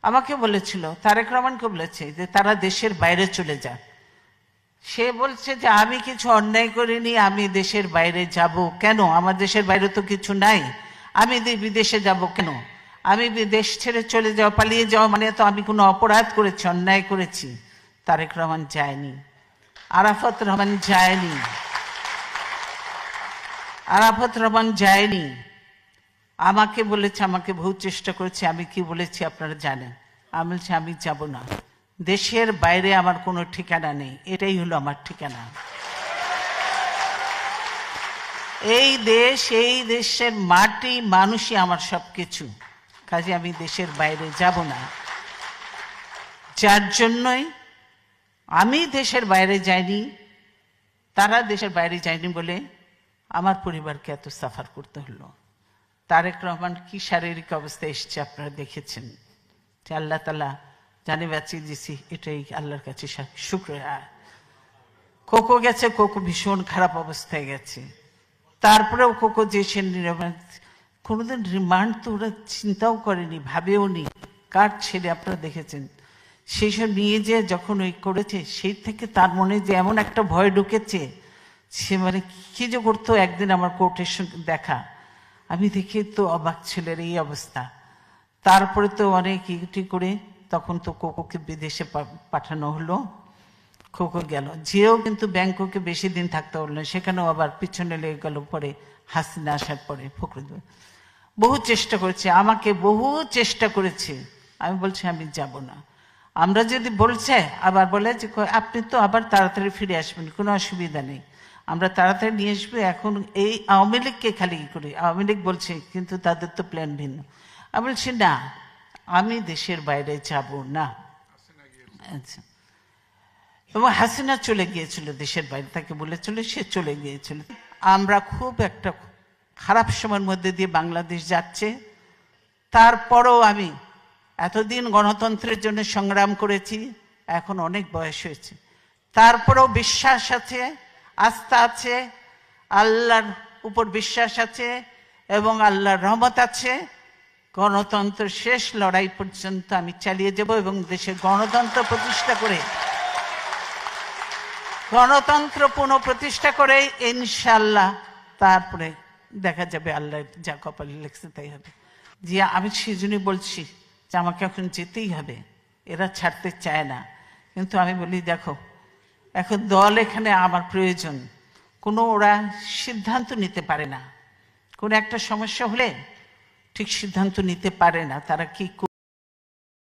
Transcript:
আমাকে বলেছিল, তারেক রহমানকে বলেছে যে তারা দেশের বাইরে চলে যায়। সে বলছে যে আমি কিছু অন্যায় করিনি, আমি দেশের বাইরে যাব কেন? আমার দেশের বাইরে তো কিছু নাই, আমি বিদেশে যাব কেন? আমি দেশ ছেড়ে চলে যাওয়া, পালিয়ে যাওয়া মানে তো আমি কোনো অপরাধ করেছি, অন্যায় করেছি। তারেক রহমান যায়নি, আরাফাত রহমান যায়নি, আরাফাত রহমান যায়নি। আমাকে বলেছে, আমাকে বহু চেষ্টা করেছে। আমি কি বলেছি আপনারা জানেন? আমি বলছি আমি যাব না, দেশের বাইরে আমার কোনো ঠিকানা নেই, এটাই হলো আমার ঠিকানা। এই দেশ, এই দেশের মাটি মানুষই আমার সবকিছু, কাজে আমি দেশের বাইরে যাব না। যার জন্যই আমি দেশের বাইরে যাইনি, তারা দেশের বাইরে যায়নি বলে আমার পরিবারকে এত সাফার করতে হলো। তারেক রহমান কি শারীরিক অবস্থায় এসছে আপনারা দেখেছেন। যে আল্লাহ তাআলা জানে বাঁচিয়ে দিয়েছি, এটাই আল্লাহর কাছে শুকরিয়া। কোকো গেছে, কোকো ভীষণ খারাপ অবস্থায় গেছে। তারপরেও কোকো যে সে কোনোদিন রিমান্ড তো ওরা চিন্তাও করেনি, ভাবেও নি। কার ছেলে আপনারা দেখেছেন, সেই সব নিয়ে যে যখন ওই করেছে, সেই থেকে তার মনে যে এমন একটা ভয় ঢুকেছে, সে মানে কি যে করতো। একদিন আমার কোর্টের সঙ্গে দেখা, আমি দেখি তো অবাক, ছেলের এই অবস্থা। তারপরে তো অনেক ইটি করে তখন তো কোকোকে বিদেশে পাঠানো হলো। কোকো গেল, যেও কিন্তু ব্যাংককে বেশি দিন থাকতে হলো না, সেখানেও আবার পিছনে লেগে গেল। পরে হাসিনা আসার পরে ফখরুদ্দিন বহু চেষ্টা করেছে, আমাকে বহু চেষ্টা করেছে। আমি বলছি আমি যাব না। আমরা যদি বলছে, আবার বলে যে আপনি তো আবার তাড়াতাড়ি ফিরে আসবেন, কোনো অসুবিধা নেই, আমরা তাড়াতাড়ি নিয়ে আসবো। এখন এই আওয়ামী লীগকে খালি করি, আওয়ামী লীগ বলছে, কিন্তু তাদের তো প্ল্যান ভিন্ন। আমি বলছি না, আমি দেশের বাইরে যাব না। আচ্ছা, এবং হাসিনা চলে গিয়েছিল দেশের বাইরে, তাকে বলেছিল, সে চলে গিয়েছিল। আমরা খুব একটা খারাপ সময়ের মধ্যে দিয়ে বাংলাদেশ যাচ্ছে। তারপরও আমি এতদিন গণতন্ত্রের জন্য সংগ্রাম করেছি, এখন অনেক বয়স হয়েছে, তারপরেও বিশ্বাস আছে, আস্থা আছে, আল্লাহর উপর বিশ্বাস আছে এবং আল্লাহর রহমত আছে। গণতন্ত্র শেষ লড়াই পর্যন্ত আমি চালিয়ে যাব এবং দেশে গণতন্ত্র প্রতিষ্ঠা করে, গণতন্ত্র পুনঃপ্রতিষ্ঠা করে ইনশাআল্লাহ তারপরে দেখা যাবে, আল্লাহ যা কপালে লিখছে তাই হবে। যে আমি সেজন্যই বলছি যে আমাকে এখন যেতেই হবে, এরা ছাড়তে চায় না। কিন্তু আমি বলি দেখো, এখন দল এখানে আমার প্রয়োজন। কোনো ওরা সিদ্ধান্ত নিতে পারে না, কোনো একটা সমস্যা হলে ঠিক সিদ্ধান্ত নিতে পারে না, তারা কি